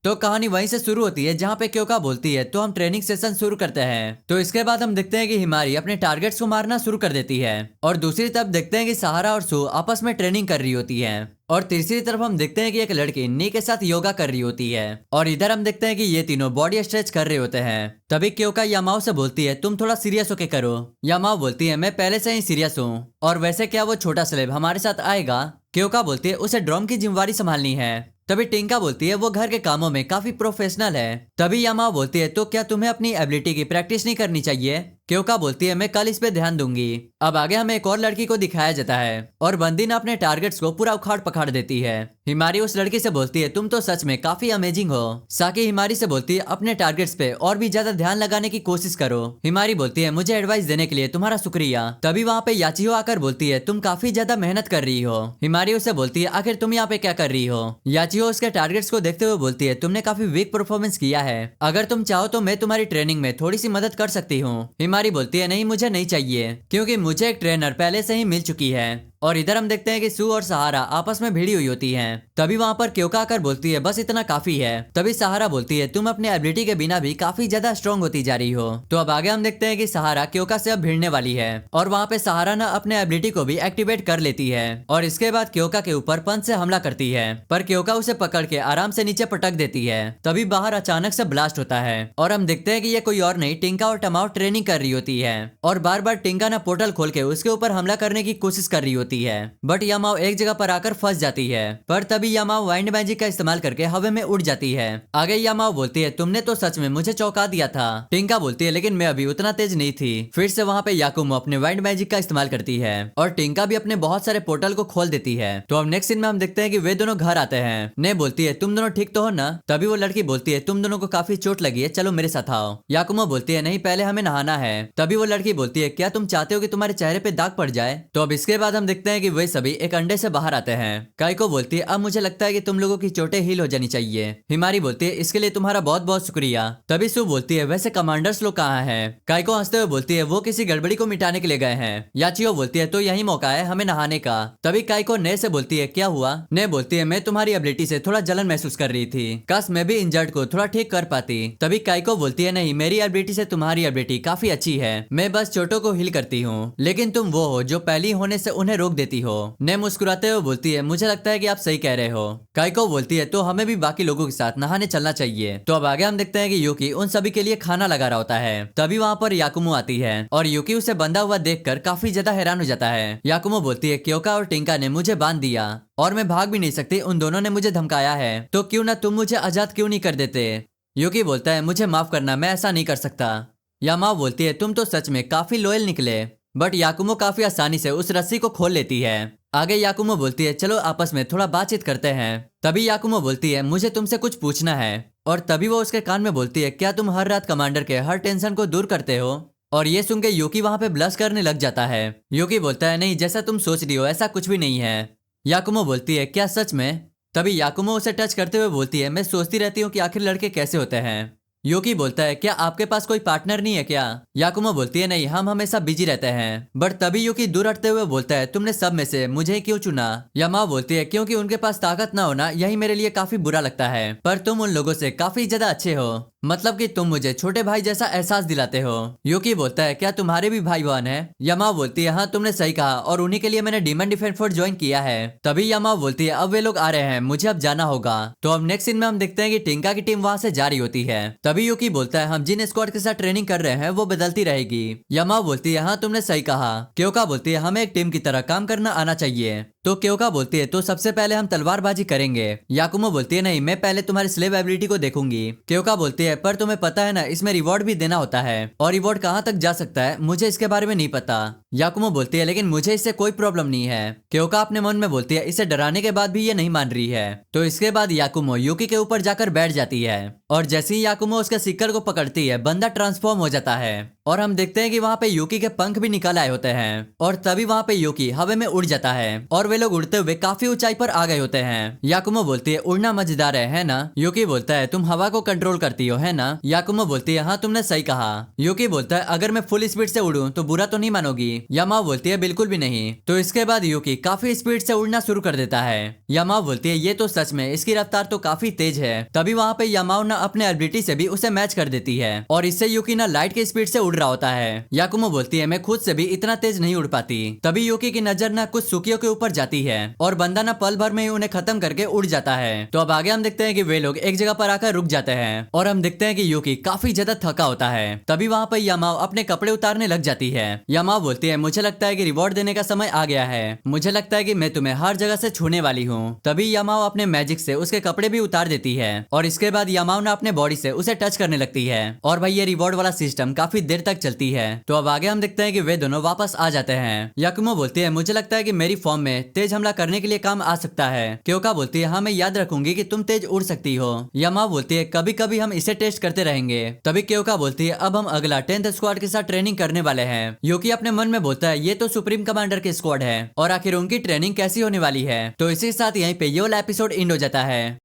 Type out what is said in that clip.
तो कहानी वहीं से शुरू होती है जहाँ पे क्योका बोलती है तो हम ट्रेनिंग सेशन शुरू करते हैं। तो इसके बाद हम देखते हैं कि हिमारी अपने टारगेट्स को मारना शुरू कर देती है और दूसरी तरफ देखते हैं कि सहारा और सू आपस में ट्रेनिंग कर रही होती है। और तीसरी तरफ हम देखते हैं कि एक लड़की नी के साथ योगा कर रही होती है और इधर हम देखते हैं कि ये तीनों बॉडी स्ट्रेच कर रहे होते हैं। तभी क्योका यामाओ से बोलती है तुम थोड़ा सीरियस होके करो। यामाओ बोलती है मैं पहले से ही सीरियस हूँ और वैसे क्या वो छोटा स्लेब हमारे साथ आएगा। क्योका बोलती है उसे ड्रम की जिम्मेवारी संभालनी है। तभी टिंका बोलती है वो घर के कामों में काफी प्रोफेशनल है। तभी यामाओ बोलती है तो क्या तुम्हें अपनी एबिलिटी की प्रैक्टिस नहीं करनी चाहिए। क्योका बोलती है मैं कल इस पे ध्यान दूंगी। अब आगे हमें एक और लड़की को दिखाया जाता है और बंदी ने अपने टारगेट्स को पूरा उखाड़ पखाड़ देती है। हिमारी उस लड़की से बोलती है तुम तो सच में काफी अमेजिंग हो। साकी हिमारी से बोलती है अपने टारगेट्स पे और भी ज्यादा ध्यान लगाने की कोशिश करो। हिमारी बोलती है मुझे एडवाइस देने के लिए तुम्हारा शुक्रिया। तभी वहाँ पे याचिहो आकर बोलती है तुम काफी ज्यादा मेहनत कर रही हो। हिमारी उसे बोलती है आखिर तुम यहाँ पे क्या कर रही हो। याचिहो उसके टारगेट्स को देखते हुए बोलती है तुमने काफी वीक परफॉर्मेंस किया है, अगर तुम चाहो तो मैं तुम्हारी ट्रेनिंग में थोड़ी सी मदद कर सकती हूँ। हिमारी बोलती है नहीं मुझे नहीं चाहिए क्योंकि मुझे एक ट्रेनर पहले से ही मिल चुकी है। और इधर हम देखते हैं कि सू और सहारा आपस में भिड़ी हुई होती हैं। तभी वहाँ पर क्योका आकर बोलती है बस इतना काफी है। तभी सहारा बोलती है तुम अपने एबिलिटी के बिना भी काफी ज्यादा स्ट्रॉन्ग होती जा रही हो। तो अब आगे हम देखते हैं कि सहारा क्योका से अब भिड़ने वाली है और वहाँ पे सहारा ना अपने एबिलिटी को भी एक्टिवेट कर लेती है और इसके बाद क्योका के ऊपर पंच से हमला करती है पर क्योका उसे पकड़ के आराम से नीचे पटक देती है। तभी बाहर अचानक से ब्लास्ट होता है और हम देखते हैं कि ये कोई और नहीं टिंका और टमाओ ट्रेनिंग कर रही होती है और बार बार टिंका ना पोर्टल खोल के उसके ऊपर हमला करने की कोशिश कर रही होती है बट यामाओ एक जगह पर आकर फंस जाती है। पर तभी यामाओ वाइंड मैजिक का इस्तेमाल करके हवा में उड़ जाती है। आगे यामाओ बोलती है तुमने तो सच में मुझे चौंका दिया था। टिंका बोलती है लेकिन मैं अभी उतना तेज नहीं थी। फिर से वहाँ पे याकुमो अपने वाइंड मैजिक का इस्तेमाल करती है और टिंका भी अपने बहुत सारे पोर्टल को खोल देती है। तो अब नेक्स्ट सीन में हम देखते हैं कि वे दोनों घर आते हैं। ने बोलती है तुम दोनों ठीक तो हो ना। तभी वो लड़की बोलती है तुम दोनों को काफी चोट लगी है, चलो मेरे साथ आओ। याकुमो बोलती है नहीं पहले हमें नहाना है। तभी वो लड़की बोलती है क्या तुम चाहते हो कि तुम्हारे चेहरे पे दाग पड़ जाए। तो अब इसके बाद हम देखते हैं कि वे सभी एक अंडे से बाहर आते हैं। काइको बोलती है अब मुझे लगता है कि तुम लोगों की चोटें हील हो जानी चाहिए। हिमारी बोलती है इसके लिए तुम्हारा बहुत बहुत शुक्रिया। तभी सू बोलती है वैसे कमांडर्स लोग कहाँ हैं। काइको हंसते हुए बोलती है वो किसी गड़बड़ी को मिटाने के लिए गए हैं। याचियो बोलती है तो यही मौका है हमें नहाने का। तभी काइको ने से बोलती है क्या हुआ। ने बोलती है मैं तुम्हारी एबिलिटी से थोड़ा जलन महसूस कर रही थी, काश मैं भी इंजर्ड को थोड़ा ठीक कर पाती। तभी काइको बोलती है नहीं मेरी एबिलिटी से तुम्हारी एबिलिटी काफी अच्छी है, मैं बस चोटों को हील करती हूँ, लेकिन तुम वो हो जो पहली होने से उन्हें रोक देती हो। ने मुस्कुराते हुए बोलती है मुझे लगता है कि आप सही कह रहे हो। काइको बोलती है तो हमें भी बाकी लोगों के साथ नहाने चलना चाहिए। तो अब आगे हम देखते हैं कि यूकी उन सभी के लिए खाना लगा रहा होता है। तभी वहाँ पर याकुमो आती है और यूकी उसे बंधा हुआ देखकर काफी ज्यादा हैरान हो जाता है। याकुमो बोलती है क्योका और टिंका ने मुझे बांध दिया और मैं भाग भी नहीं सकती, उन दोनों ने मुझे धमकाया है, तो क्यों ना तुम मुझे आजाद क्यों नहीं कर देते। यूकी बोलता है मुझे माफ करना, मैं ऐसा नहीं कर सकता। यामाओ बोलती है तुम तो सच में काफी लॉयल निकले। बट याकुमो काफी आसानी से उस रस्सी को खोल लेती है। आगे याकुमो बोलती है चलो आपस में थोड़ा बातचीत करते हैं। तभी याकुमो बोलती है मुझे तुमसे कुछ पूछना है। और तभी वो उसके कान में बोलती है क्या तुम हर रात कमांडर के हर टेंशन को दूर करते हो। और ये सुन के यूकी वहां पे ब्लश करने लग जाता है। यूकी बोलता है नहीं जैसा तुम सोच रही हो ऐसा कुछ भी नहीं है। याकुमो बोलती है क्या सच में। तभी याकुमो उसे टच करते हुए बोलती है मैं सोचती रहती हूँ कि आखिर लड़के कैसे होते हैं। यूकी बोलता है क्या आपके पास कोई पार्टनर नहीं है क्या। याकुमो बोलती है नहीं हम हमेशा बिजी रहते हैं। बट तभी यूकी दूर हटते हुए बोलता है तुमने सब में से मुझे क्यों चुना। यामाओ बोलती है क्योंकि उनके पास ताकत ना होना यही मेरे लिए काफी बुरा लगता है, पर तुम उन लोगों से काफी ज्यादा अच्छे हो, मतलब कि तुम मुझे छोटे भाई जैसा एहसास दिलाते हो। यूकी बोलता है क्या तुम्हारे भी भाई बहन है। यामाओ बोलती है हाँ तुमने सही कहा और उन्हीं के लिए मैंने डीमन डिफेंस फोर्स ज्वाइन किया है। तभी यामाओ बोलती है अब वे लोग आ रहे हैं, मुझे अब जाना होगा। तो अब नेक्स्ट सीन में हम देखते हैं कि टिंका की टीम वहां से जा रही होती है। तभी यूकी बोलता है हम जिन स्क्वाड के साथ ट्रेनिंग कर रहे हैं वो बदलती रहेगी। यामाओ बोलती है हाँ तुमने सही कहा। क्योका बोलती है हमें एक टीम की तरह काम करना आना चाहिए। तो क्योका बोलती है तो सबसे पहले हम तलवारबाजी करेंगे। याकुमो बोलती है नहीं मैं पहले तुम्हारी स्लेव एबिलिटी को देखूंगी। क्योका बोलती है पर तुम्हें पता है ना इसमें रिवॉर्ड भी देना होता है और रिवॉर्ड कहाँ तक जा सकता है मुझे इसके बारे में नहीं पता। याकुमो बोलती है लेकिन मुझे इससे कोई प्रॉब्लम नहीं है। क्योका अपने मन में बोलती है इसे डराने के बाद भी ये नहीं मान रही है। तो इसके बाद याकुमो यूकी के ऊपर जाकर बैठ जाती है और जैसे ही याकुमो उसके सिक्कर को पकड़ती है बंदा ट्रांसफॉर्म हो जाता है और हम देखते हैं कि वहाँ पे यूकी के पंख भी निकल आए होते हैं और तभी वहाँ पे यूकी हवा में उड़ जाता है और वे लोग उड़ते हुए काफी ऊंचाई पर आ गए होते हैं। याकुमो बोलती है उड़ना मजेदार है ना। यूकी बोलता है तुम हवा को कंट्रोल करती हो है ना। याकुमो बोलती है हाँ तुमने सही कहा। यूकी बोलता है अगर मैं फुल स्पीड से उड़ूं तो बुरा तो नहीं मानोगी। यामाओ बोलती है बिल्कुल भी नहीं। तो इसके बाद यूकी काफी स्पीड से उड़ना शुरू कर देता है। यामाओ बोलती है ये तो सच में इसकी रफ्तार तो काफी तेज है। तभी वहाँ पे यामाओ ना अपने एबिलिटी से भी उसे मैच कर देती है और इससे यूकी ना लाइट के स्पीड से उड़ रहा होता है। याकुमो बोलती है मैं खुद से भी इतना तेज नहीं उड़ पाती। तभी यूकी की नजर ना कुछ सुकियों के ऊपर जाती है और बंदा ना पल भर में ही उन्हें खत्म करके उड़ जाता है। तो अब आगे हम देखते हैं कि वे लोग एक जगह पर आकर रुक जाते हैं और हम देखते हैं कि यूकी काफी ज्यादा थका होता है। तभी वहाँ पर यामाओ अपने कपड़े उतारने लग जाती है। यामाओ बोलती है मुझे लगता है कि रिवॉर्ड देने का समय आ गया है। मुझे लगता है कि मैं तुम्हें हर जगह से छूने वाली हूँ। तभी यामाओ अपने मैजिक से उसके कपड़े भी उतार देती है और इसके बाद यामाओ ना अपने बॉडी से उसे टच करने लगती है और भाई ये रिवॉर्ड वाला सिस्टम काफी देर तक चलती है। तो अब आगे हम देखते हैं कि वे दोनों वापस आ जाते हैं। याकुमो बोलती है मुझे लगता है कि मेरी फॉर्म में तेज हमला करने के लिए काम आ सकता है। क्योका बोलती है हाँ मैं याद रखूंगी कि तुम तेज उड़ सकती हो। यामाओ बोलती है कभी कभी हम इसे टेस्ट करते रहेंगे। तभी क्योका बोलती है अब हम अगला 10th स्क्वाड के साथ ट्रेनिंग करने वाले हैं। यूकी अपने मन में बोलता है ये तो सुप्रीम कमांडर के स्क्वाड है और आखिर उनकी ट्रेनिंग कैसी होने वाली है। तो इसी के साथ यहीं पे ये वाला एपिसोड एंड हो जाता है।